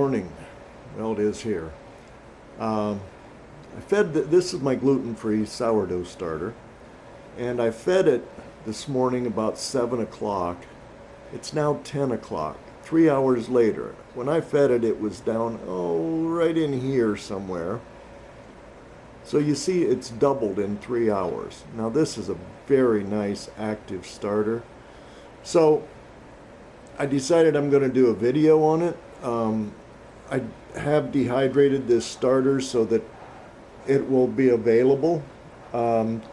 morning. Well, it is here. This is my gluten-free sourdough starter, and I fed it this morning about 7 o'clock. It's now 10 o'clock, 3 hours later. When I fed it, it was down, right in here somewhere. So you see it's doubled in 3 hours. Now this is a very nice active starter. So I decided I'm going to do a video on it. I have dehydrated this starter so that it will be available.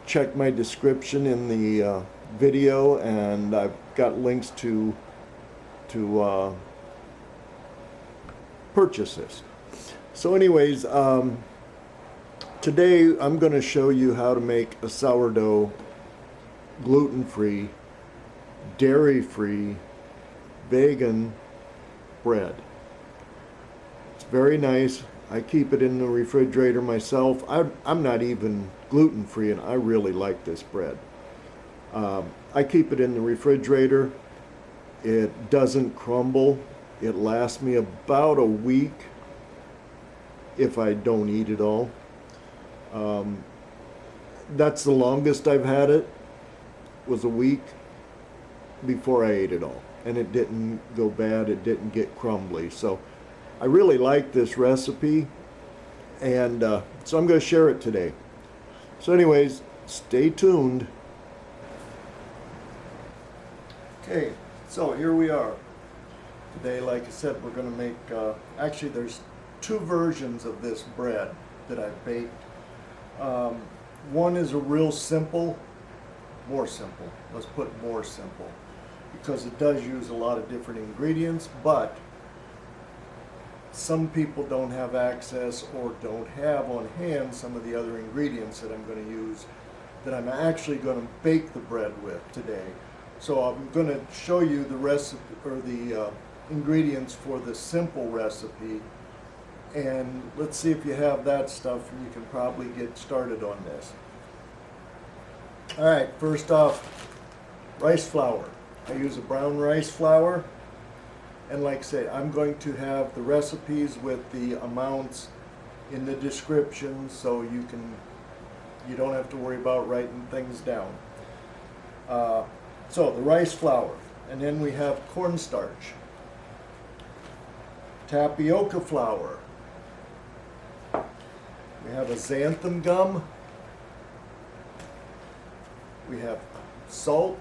Check my description in the video, and I've got links to purchase this. So anyways, today I'm going to show you how to make a sourdough gluten-free, dairy-free, vegan bread. It's very nice. I keep it in the refrigerator myself. I'm not even gluten-free, and I really like this bread. I keep it in the refrigerator. It doesn't crumble. It lasts me about a week if I don't eat it all. That's the longest I've had it, was a week before I ate it all. And it didn't go bad, it didn't get crumbly. So I really like this recipe, and so I'm going to share it today. So anyways, stay tuned. Okay, so here we are. Today, like I said, we're going to make, actually there's two versions of this bread that I've baked. One is a real simple, more simple, let's put more simple, because it does use a lot of different ingredients, but some people don't have access or don't have on hand some of the other ingredients that I'm going to use, that I'm actually going to bake the bread with today. So I'm going to show you the recipe, or the ingredients for the simple recipe, and let's see if you have that stuff, and you can probably get started on this. Alright, first off, rice flour. I use a brown rice flour, and like I say, I'm going to have the recipes with the amounts in the description, so you don't have to worry about writing things down. So the rice flour, and then we have cornstarch, tapioca flour, we have a xanthium gum, we have salt,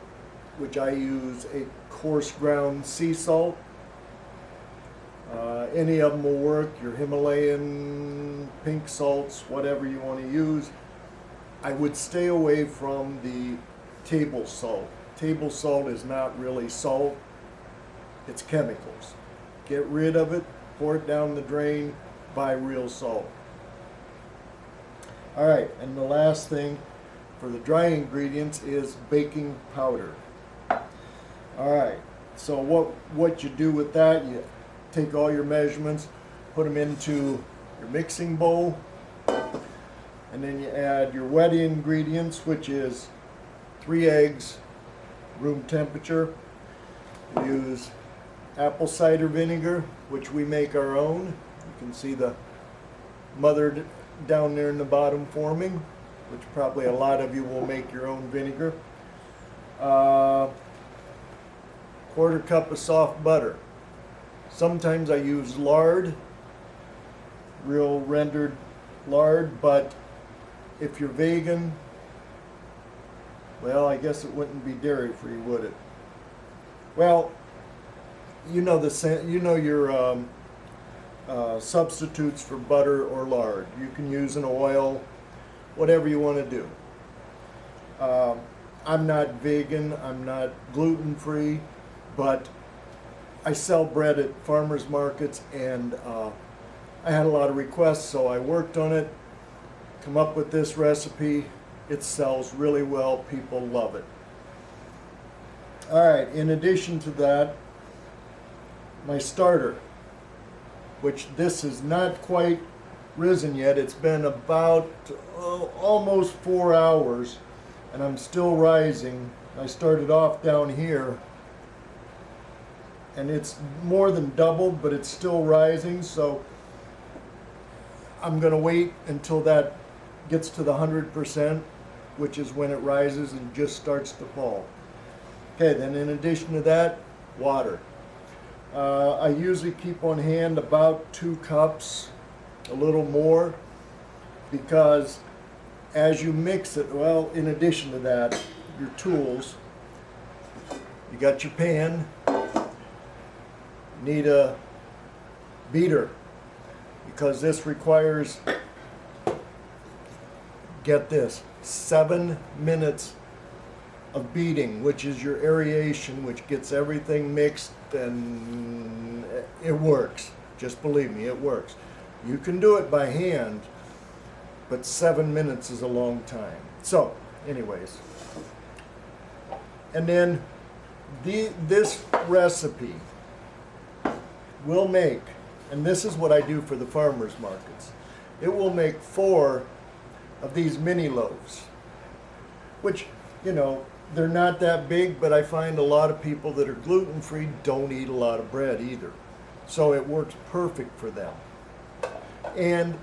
which I use a coarse ground sea salt. Any of them will work, your Himalayan pink salts, whatever you want to use. I would stay away from the table salt. Table salt is not really salt, it's chemicals. Get rid of it, pour it down the drain, buy real salt. Alright, and the last thing for the dry ingredients is baking powder. Alright, so what you do with that, you take all your measurements, put them into your mixing bowl, and then you add your wet ingredients, which is 3 eggs, room temperature. You use apple cider vinegar, which we make our own. You can see the mother down there in the bottom forming, which probably a lot of you will make your own vinegar. Quarter cup of soft butter. Sometimes I use lard, real rendered lard, but if you're vegan, well, I guess it wouldn't be dairy free, would it? Well, you know your substitutes for butter or lard. You can use an oil, whatever you want to do. I'm not vegan, I'm not gluten free, but I sell bread at farmers markets, and I had a lot of requests, so I worked on it, come up with this recipe. It sells really well, people love it. Alright, in addition to that, my starter, which this is not quite risen yet. It's been about almost 4 hours, and I'm still rising. I started off down here, and it's more than doubled, but it's still rising. So I'm going to wait until that gets to the 100%, which is when it rises and just starts to fall. Okay, then in addition to that, water. I usually keep on hand about 2 cups, a little more, because as you mix it, well, in addition to that, your tools, you got your pan, need a beater, because this requires, get this, 7 minutes of beating, which is your aeration, which gets everything mixed, and it works. Just believe me, it works. You can do it by hand, but 7 minutes is a long time. So, anyways, and then this recipe will make, and this is what I do for the farmers markets, it will make 4 of these mini loaves, which, you know, they're not that big, but I find a lot of people that are gluten-free don't eat a lot of bread either. So it works perfect for them. And,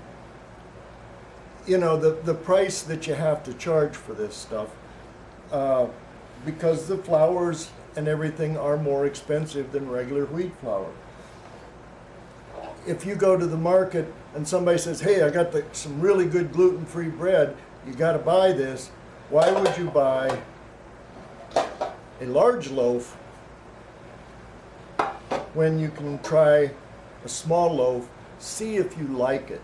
you know, the price that you have to charge for this stuff, because the flours and everything are more expensive than regular wheat flour. If you go to the market and somebody says, hey, I got some really good gluten-free bread, you got to buy this, why would you buy a large loaf when you can try a small loaf, see if you like it.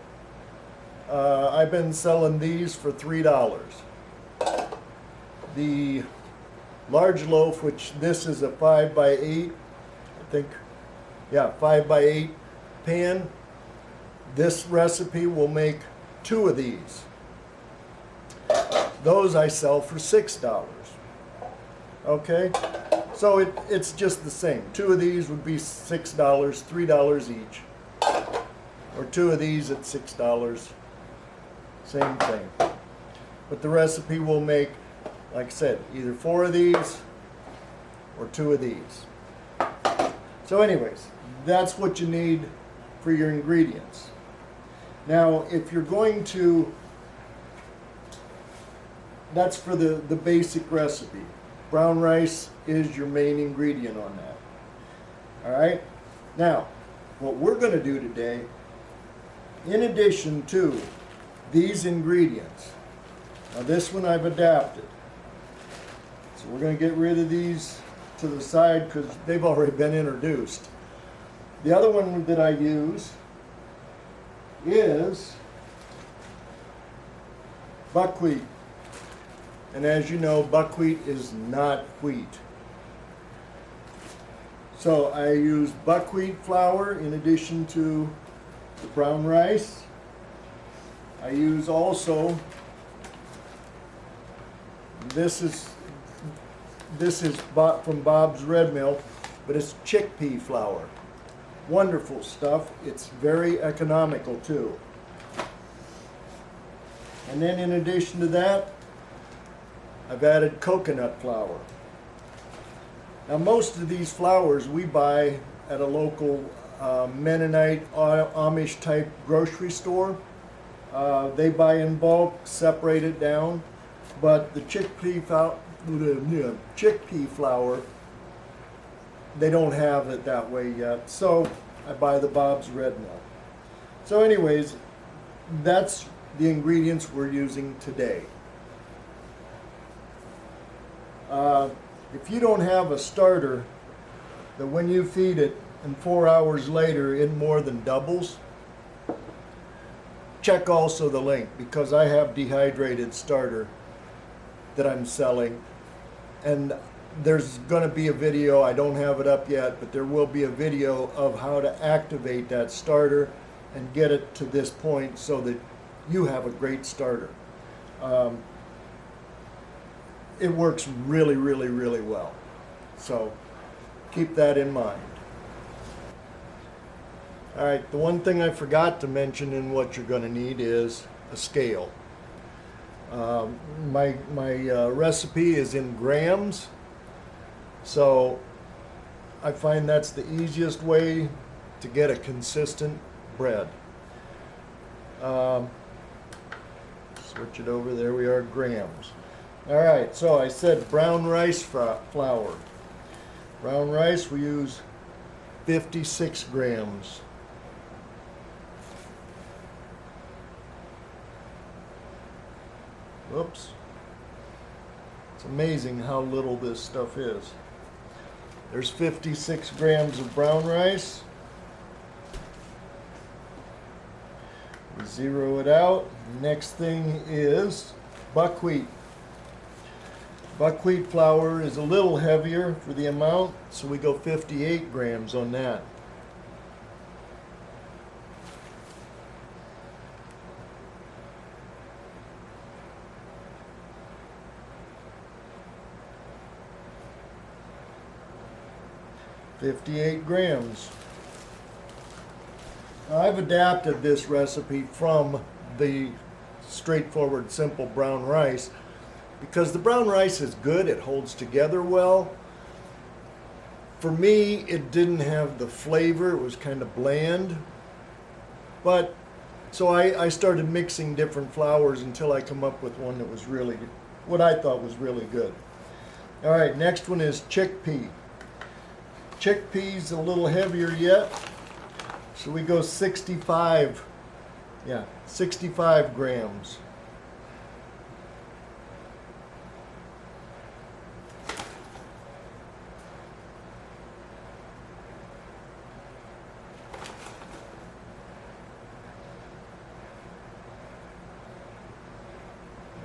I've been selling these for $3. The large loaf, which this is a 5x8, I think, yeah, 5x8 pan, this recipe will make 2 of these. Those I sell for $6. Okay, so it's just the same. 2 of these would be $6, $3 each. Or 2 of these at $6, same thing. But the recipe will make, like I said, either 4 of these or 2 of these. So anyways, that's what you need for your ingredients. Now, if you're going to, that's for the basic recipe. Brown rice is your main ingredient on that. All right? Now, what we're going to do today, in addition to these ingredients, now this one I've adapted. So we're going to get rid of these to the side because they've already been introduced. The other one that I use is buckwheat. And as you know, buckwheat is not wheat. So I use buckwheat flour in addition to the brown rice. I use also, this is bought from Bob's Red Mill, but it's chickpea flour. Wonderful stuff. It's very economical too. And then in addition to that, I've added coconut flour. Now most of these flours we buy at a local Mennonite Amish type grocery store. They buy in bulk, separate it down, but the chickpea flour, they don't have it that way yet. So I buy the Bob's Red Mill. So anyways, that's the ingredients we're using today. If you don't have a starter that when you feed it and 4 hours later it more than doubles, check also the link, because I have dehydrated starter that I'm selling, and there's going to be a video, I don't have it up yet, but there will be a video of how to activate that starter and get it to this point so that you have a great starter. It works really, really, really well. So keep that in mind. All right, the one thing I forgot to mention in what you're going to need is a scale. My recipe is in grams, so I find that's the easiest way to get a consistent bread. Switch it over, there we are, grams. All right, so I said brown rice flour. Brown rice, we use 56 grams. Whoops. It's amazing how little this stuff is. There's 56 grams of brown rice. We zero it out. Next thing is buckwheat. Buckwheat flour is a little heavier for the amount, so we go 58 grams on that. $58. I've adapted this recipe from the straightforward simple brown rice because the brown rice is good, it holds together well. For me, it didn't have the flavor, it was kind of bland. But so I started mixing different flours until I come up with one that was really, what I thought was really good. All right, next one is chickpea. Chickpea's a little heavier yet, so we go 65 grams.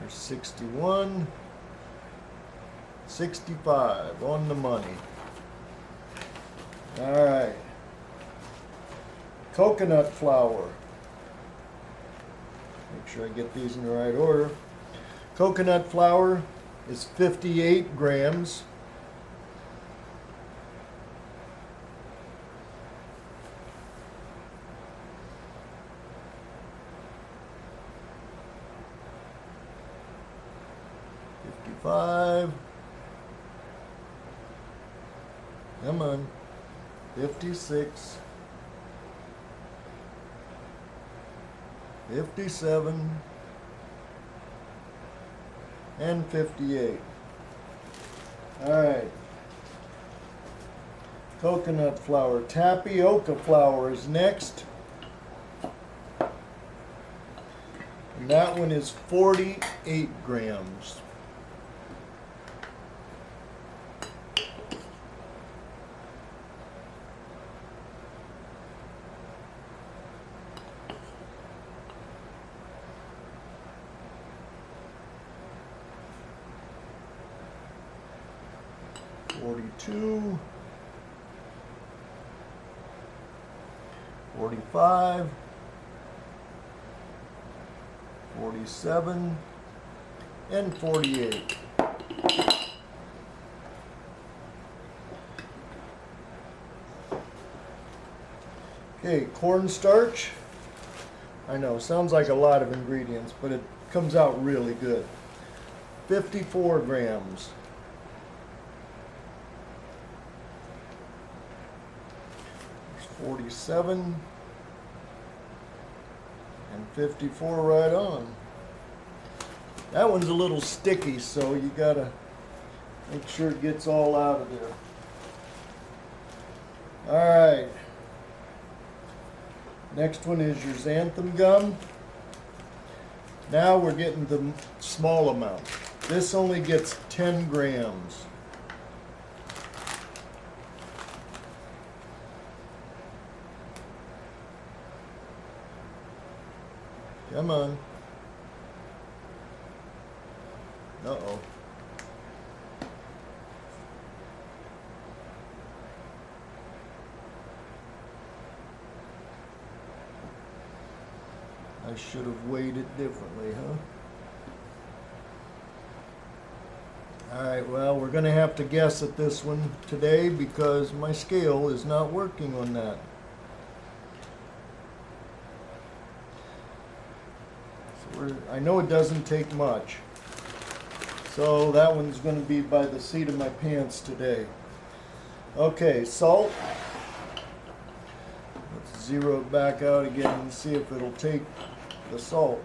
There's 61, 65 on the money. All right, coconut flour. Make sure I get these in the right order. Coconut flour is 58 grams. $55. Come on. 56, 57, and 58. All right. Coconut flour. Tapioca flour is next. And that one is 48 grams. $42, $45, $47, and $48. Okay, cornstarch. I know, sounds like a lot of ingredients, but it comes out really good. 54 grams. 47 and 54 right on. That one's a little sticky, so you gotta make sure it gets all out of there. All right. Next one is your xanthium gum. Now we're getting the small amount. This only gets 10 grams. Come on. Uh-oh. I should have weighed it differently, huh? All right, well, we're going to have to guess at this one today because my scale is not working on that. I know it doesn't take much, so that one's going to be by the seat of my pants today. Okay, salt. Let's zero it back out again and see if it'll take the salt.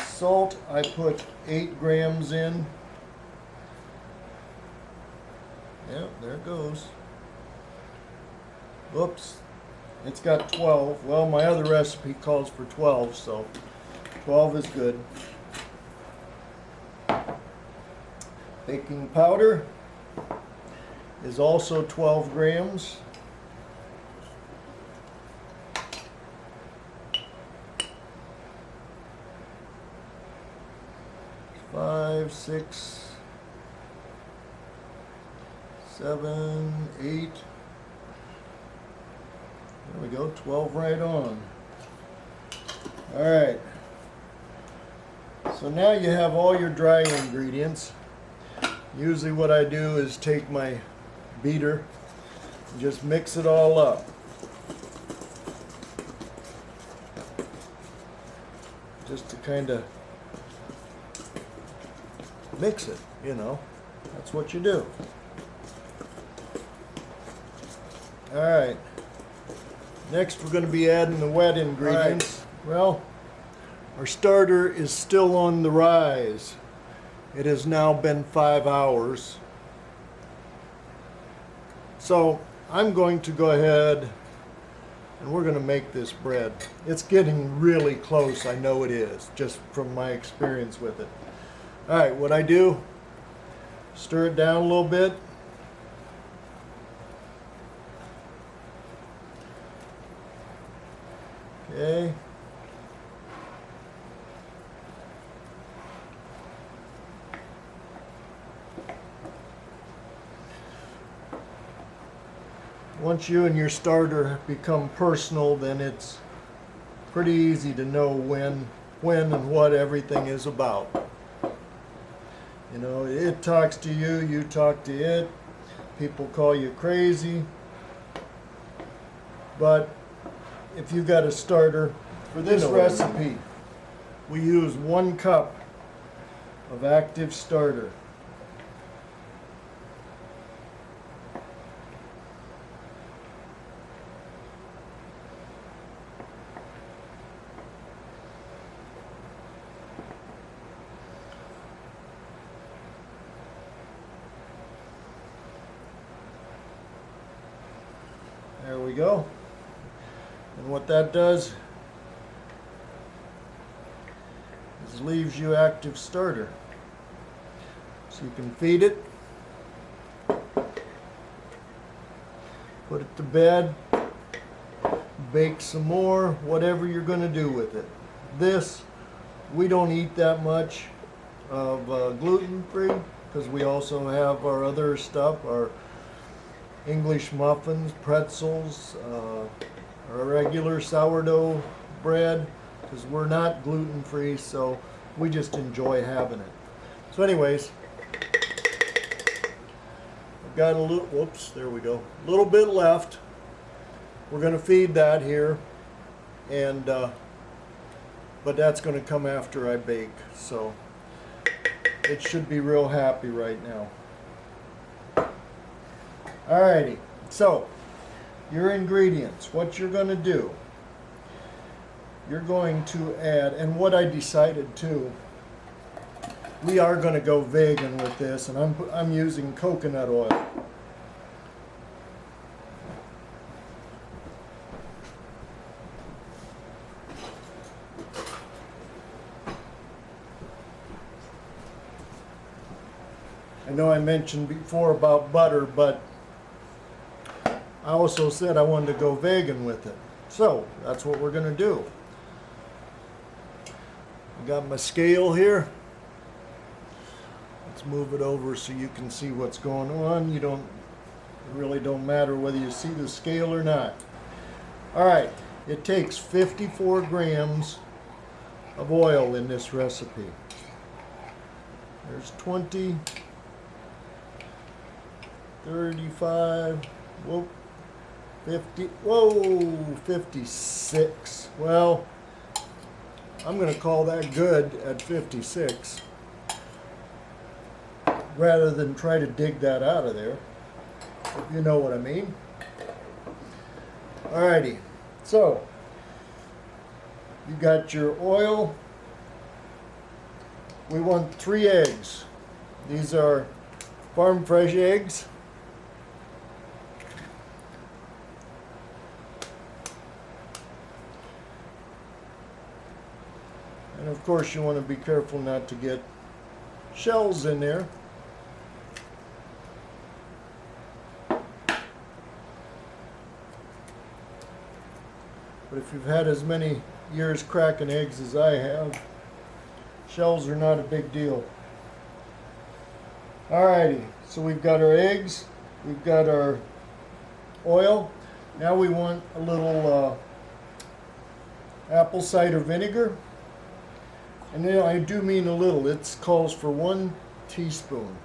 Salt, I put 8 grams in. Yep, there it goes. Whoops, it's got 12. Well, my other recipe calls for 12, so 12 is good. Baking powder is also 12 grams. Five, 6, 7, 8. There we go, 12 right on. All right. So now you have all your dry ingredients. Usually what I do is take my beater and just mix it all up. Just to kind of mix it, you know. That's what you do. All right. Next we're going to be adding the wet ingredients. Well, our starter is still on the rise. It has now been 5 hours. So I'm going to go ahead and we're going to make this bread. It's getting really close, I know it is, just from my experience with it. All right, what I do, stir it down a little bit. Okay. Once you and your starter become personal, then it's pretty easy to know when and what everything is about. You know, it talks to you, you talk to it. People call you crazy. But if you got a starter, for this recipe, we use 1 cup of active starter. There we go. And what that does is leaves you active starter. So you can feed it, put it to bed, bake some more, whatever you're going to do with it. This, we don't eat that much of gluten-free because we also have our other stuff, our English muffins, pretzels, our regular sourdough bread, because we're not gluten-free, so we just enjoy having it. So anyways, I've got a little, whoops, there we go, a little bit left. We're going to feed that here, and but that's going to come after I bake, so it should be real happy right now. Alrighty, so your ingredients, what you're going to do, you're going to add, and what I decided too, we are going to go vegan with this, and I'm using coconut oil. I know I mentioned before about butter, but I also said I wanted to go vegan with it. So that's what we're going to do. I got my scale here. Let's move it over so you can see what's going on. It really don't matter whether you see the scale or not. All right, it takes 54 grams of oil in this recipe. There's 20, 35, whoop. 50, whoa, 56. Well, I'm going to call that good at 56, rather than try to dig that out of there. if you know what I mean. Alrighty, so you got your oil. We want 3 eggs. These are farm fresh eggs. And of course you want to be careful not to get shells in there. But if you've had as many years cracking eggs as I have, shells are not a big deal. Alrighty, so we've got our eggs, we've got our oil. Now we want a little apple cider vinegar. And then I do mean a little. It calls for 1 teaspoon.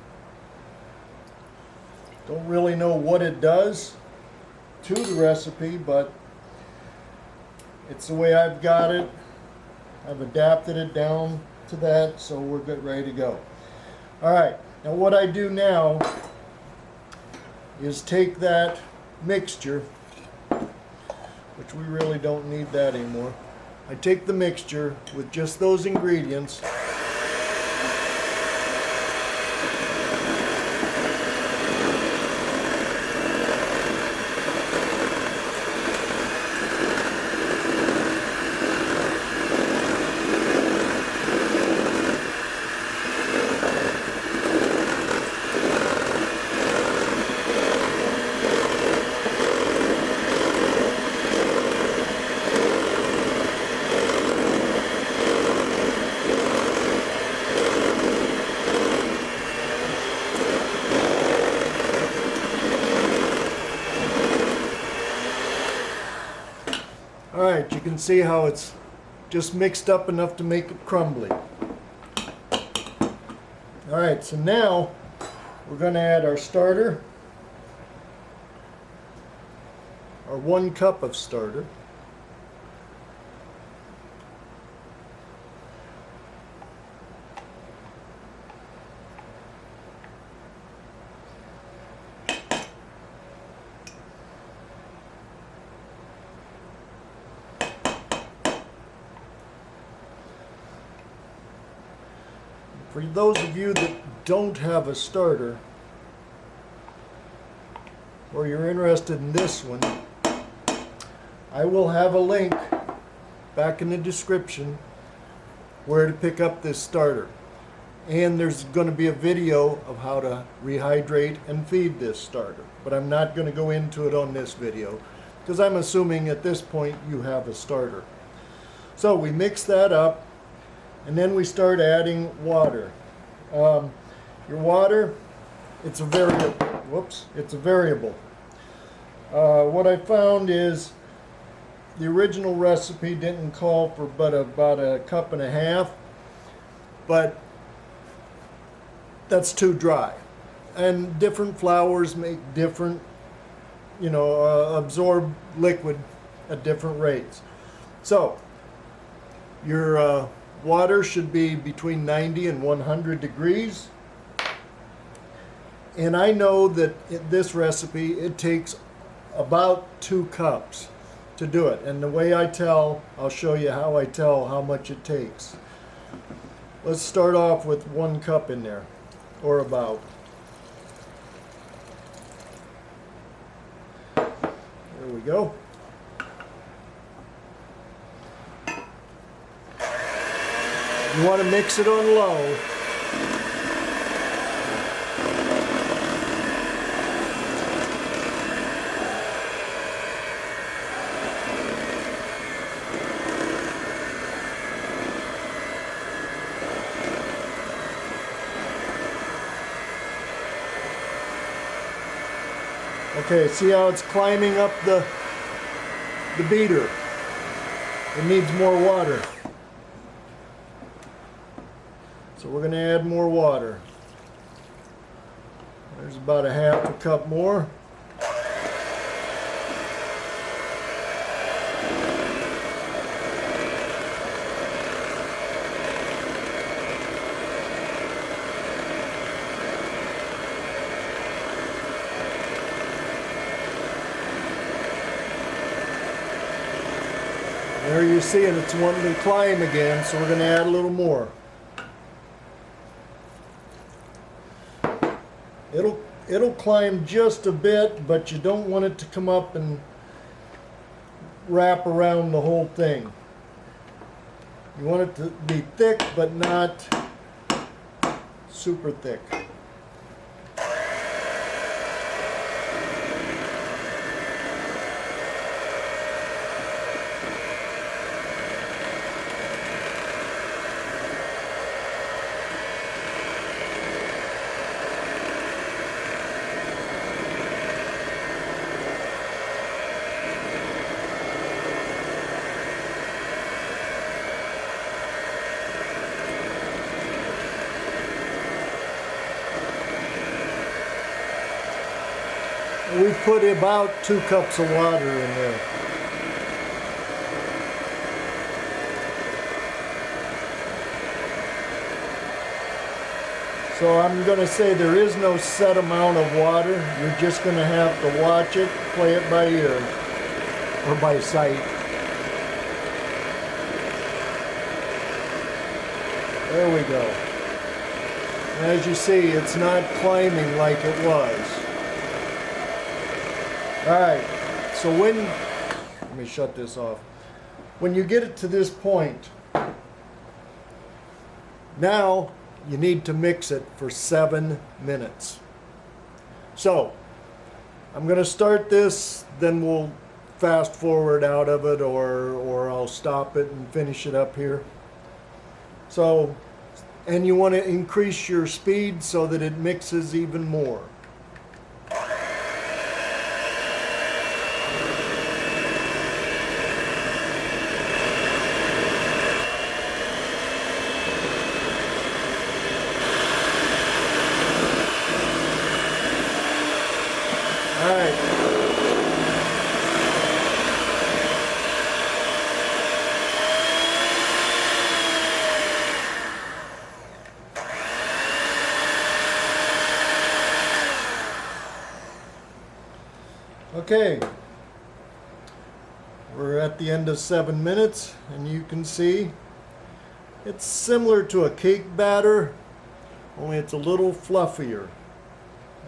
Don't really know what it does to the recipe, but it's the way I've got it. I've adapted it down to that, so we're good, ready to go. All right, now what I do now is take that mixture, which we really don't need that anymore. I take the mixture with just those ingredients. Alright, you can see how it's just mixed up enough to make it crumbly. Alright, so now we're going to add our starter, our 1 cup of starter. For those of you that don't have a starter, or you're interested in this one, I will have a link back in the description where to pick up this starter. And there's going to be a video of how to rehydrate and feed this starter. But I'm not going to go into it on this video because I'm assuming at this point you have a starter. So we mix that up. And then we start adding water. Your water, it's a variable. Whoops, it's a variable. What I found is the original recipe didn't call for but about 1.5 cups, but that's too dry. And different flours make different, absorb liquid at different rates. So your water should be between 90 and 100 degrees. And I know that in this recipe, it takes about 2 cups to do it. And the way I tell, I'll show you how I tell how much it takes. Let's start off with 1 cup in there, or about. There we go. You want to mix it on low. Okay, see how it's climbing up the beater? It needs more water. So we're going to add more water. There's about 1/2 cup more. There you see it, it's wanting to climb again, so we're going to add a little more. It'll climb just a bit, but you don't want it to come up and wrap around the whole thing. You want it to be thick, but not super thick. We put about 2 cups of water in there. So I'm going to say there is no set amount of water. You're just going to have to watch it, play it by ear or by sight. There we go. As you see, it's not climbing like it was. Alright, so let me shut this off. When you get it to this point, now you need to mix it for 7 minutes. So, I'm going to start this, then we'll fast forward out of it, or I'll stop it and finish it up here. So, and you want to increase your speed so that it mixes even more. Okay, we're at the end of 7 minutes, and you can see it's similar to a cake batter, only it's a little fluffier.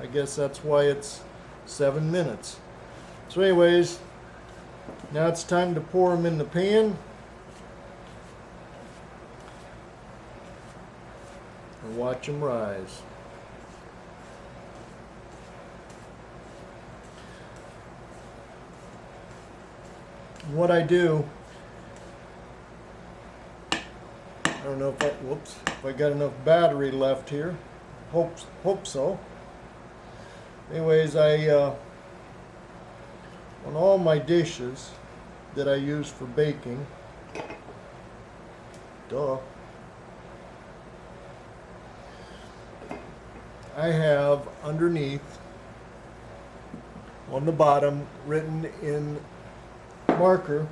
I guess that's why it's 7 minutes. So anyways, now it's time to pour them in the pan. And watch them rise. What I do, I don't know if I got enough battery left here. Hope so. Anyways, on all my dishes that I use for baking, I have underneath on the bottom written in marker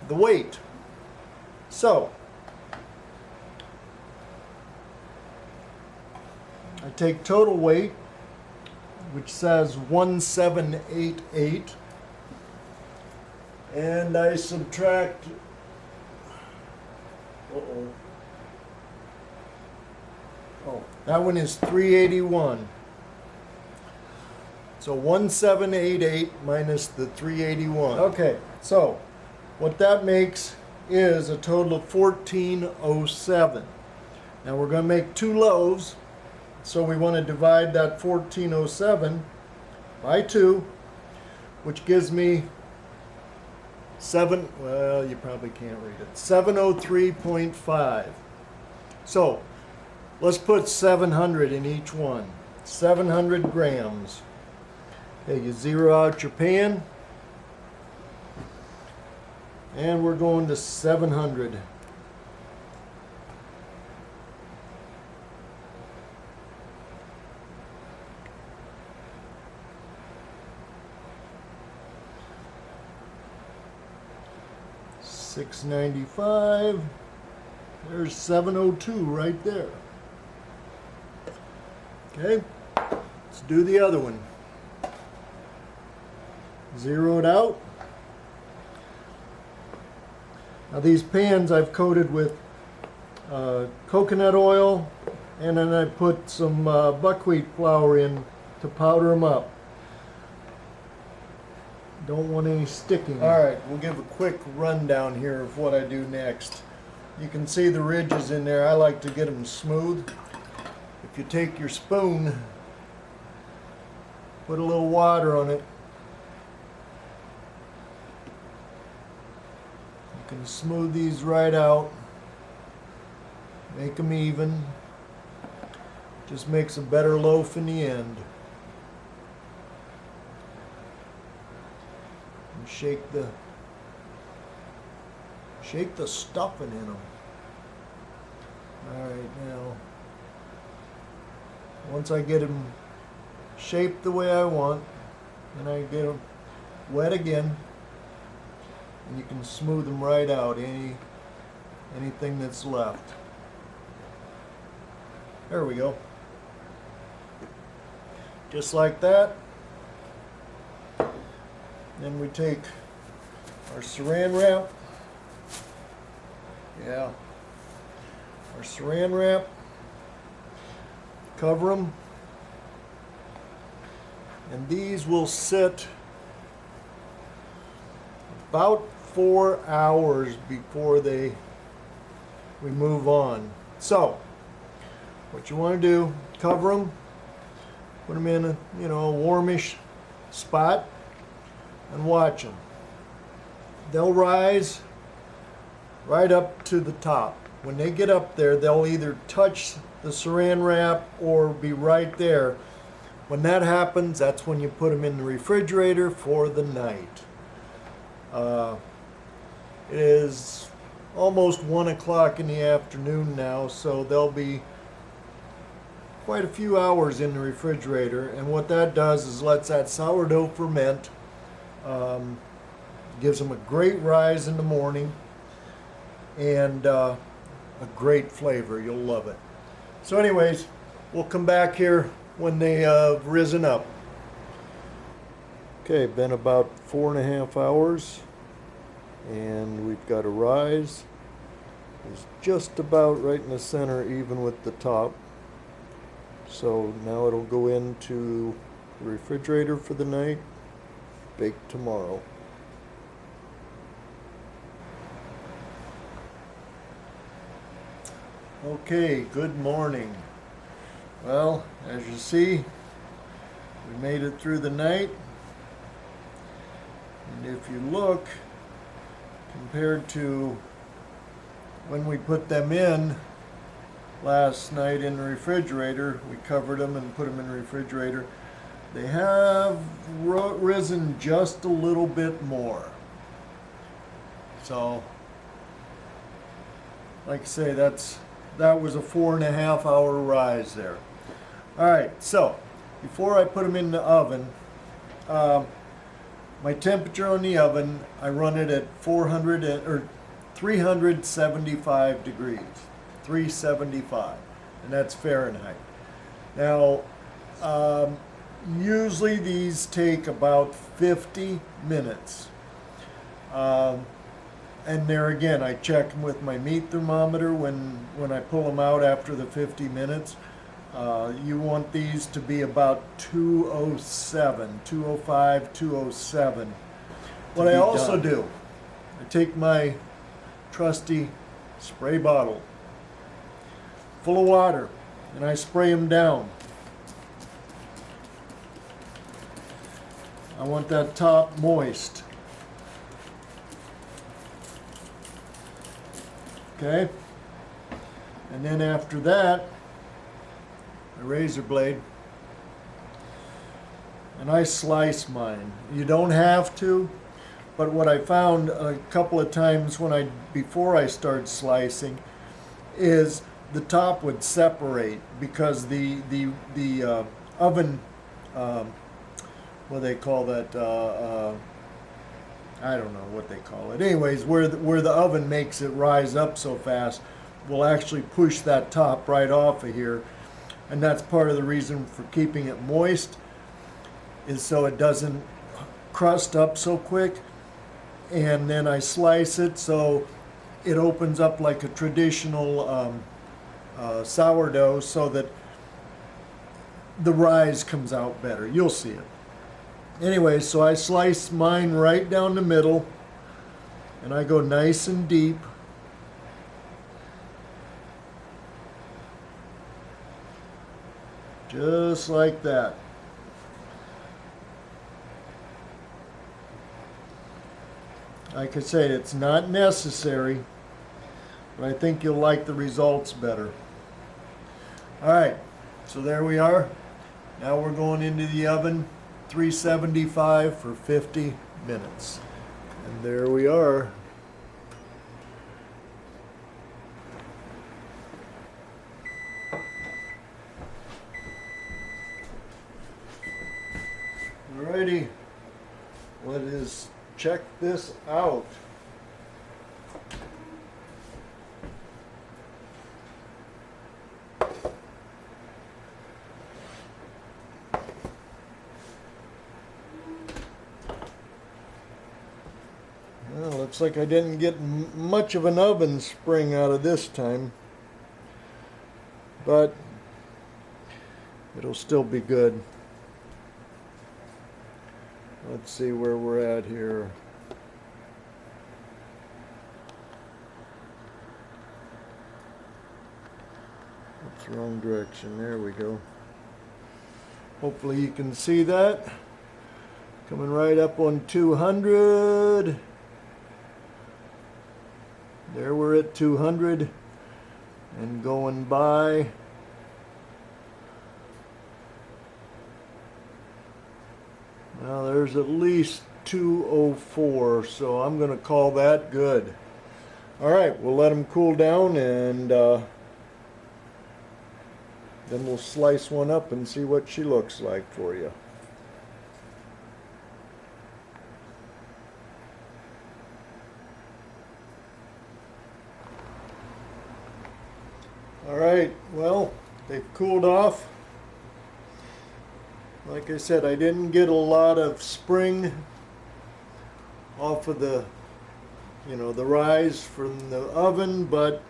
the weight. So I take total weight, which says 1788, and I subtract that one is 381. So 1788 minus the 381. Okay, so what that makes is a total of 1407. Now we're going to make 2 loaves, so we want to divide that 1407 by 2, which gives me you probably can't read it, 703.5. So let's put 700 in each one. 700 grams. Okay, you zero out your pan, and we're going to 700. $6.95. There's 702 right there. Okay, let's do the other one. Zero it out. Now these pans I've coated with coconut oil, and then I put some buckwheat flour in to powder them up. Don't want any sticking. Alright, we'll give a quick rundown here of what I do next. You can see the ridges in there. I like to get them smooth. If you take your spoon, put a little water on it, you can smooth these right out, make them even. Just makes a better loaf in the end. And shake the stuffing in them. Alright, now once I get them shaped the way I want, and I get them wet again, and you can smooth them right out, anything that's left. There we go. Just like that. Then we take our saran wrap. Yeah. Our saran wrap. Cover them. And these will sit about 4 hours before we move on. So, what you want to do, cover them, put them in a warmish spot, and watch them. They'll rise right up to the top. When they get up there, they'll either touch the saran wrap or be right there. When that happens, that's when you put them in the refrigerator for the night. It is almost 1 o'clock in the afternoon now, so they'll be quite a few hours in the refrigerator. And what that does is lets that sourdough ferment. Gives them a great rise in the morning, and a great flavor. You'll love it. So anyways, we'll come back here when they have risen up. Okay, been about 4.5 hours, and we've got a rise. It's just about right in the center, even with the top. So now it'll go into the refrigerator for the night, baked tomorrow. Okay, good morning. Well, as you see, we made it through the night. And if you look, compared to when we put them in last night in the refrigerator, we covered them and put them in the refrigerator, they have risen just a little bit more. So, like I say, that was a 4.5 hour rise there. Alright, so before I put them in the oven, my temperature on the oven, I run it at 375 degrees, 375, and that's Fahrenheit. Now, usually these take about 50 minutes. And there again, I check them with my meat thermometer when I pull them out after the 50 minutes. You want these to be about 207, 205, 207. What I also do, I take my trusty spray bottle full of water and I spray them down. I want that top moist. Okay, and then after that, a razor blade, and I slice mine. You don't have to, but what I found a couple of times before I started slicing is the top would separate because the oven, what do they call that? I don't know what they call it. Anyways, where the oven makes it rise up so fast, will actually push that top right off of here. And that's part of the reason for keeping it moist, is so it doesn't crust up so quick. And then I slice it so it opens up like a traditional sourdough, so that the rise comes out better. You'll see it. Anyway, so I slice mine right down the middle, and I go nice and deep. Just like that. Like I say, it's not necessary, but I think you'll like the results better. All right, so there we are. Now we're going into the oven, 375 for 50 minutes. And there we are. Alrighty, let us check this out. Well, looks like I didn't get much of an oven spring out of this time, but it'll still be good. Let's see where we're at here. That's the wrong direction. There we go. Hopefully you can see that. Coming right up on 200. There we're at 200 and going by. Now there's at least 204, so I'm going to call that good. All right, we'll let them cool down, and then we'll slice one up and see what she looks like for you. All right, well, they've cooled off. Like I said, I didn't get a lot of spring off of the, the rise from the oven, but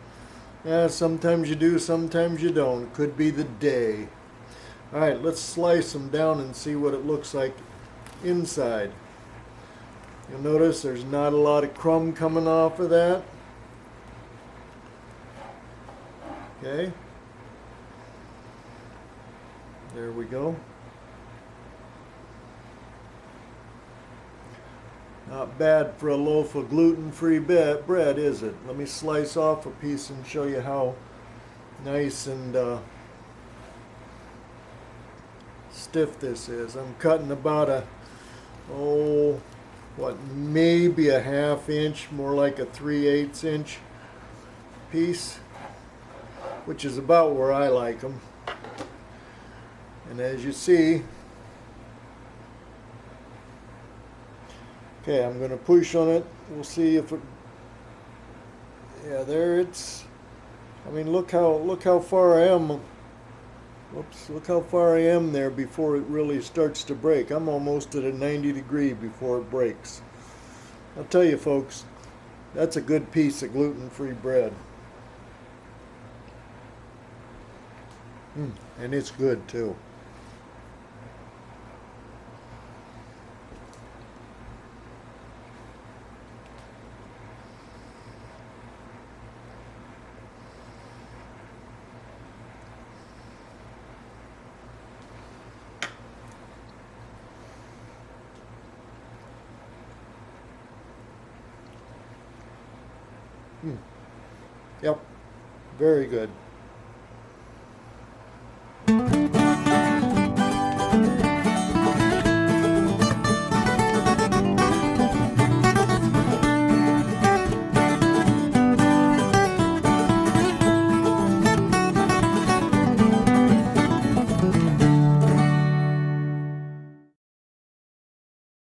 sometimes you do, sometimes you don't. Could be the day. All right, let's slice them down and see what it looks like inside. You'll notice there's not a lot of crumb coming off of that. Okay. There we go. Not bad for a loaf of gluten-free bread, is it? Let me slice off a piece and show you how nice and stiff this is. I'm cutting about maybe a ½ inch, more like a 3/8 inch piece, which is about where I like them. And as you see, okay, I'm going to push on it. We'll see if it. Yeah, there it's. I mean, look how far I am. Whoops! Look how far I am there before it really starts to break. I'm almost at a 90-degree before it breaks. I'll tell you, folks, that's a good piece of gluten-free bread. And it's good too. Yep, very good.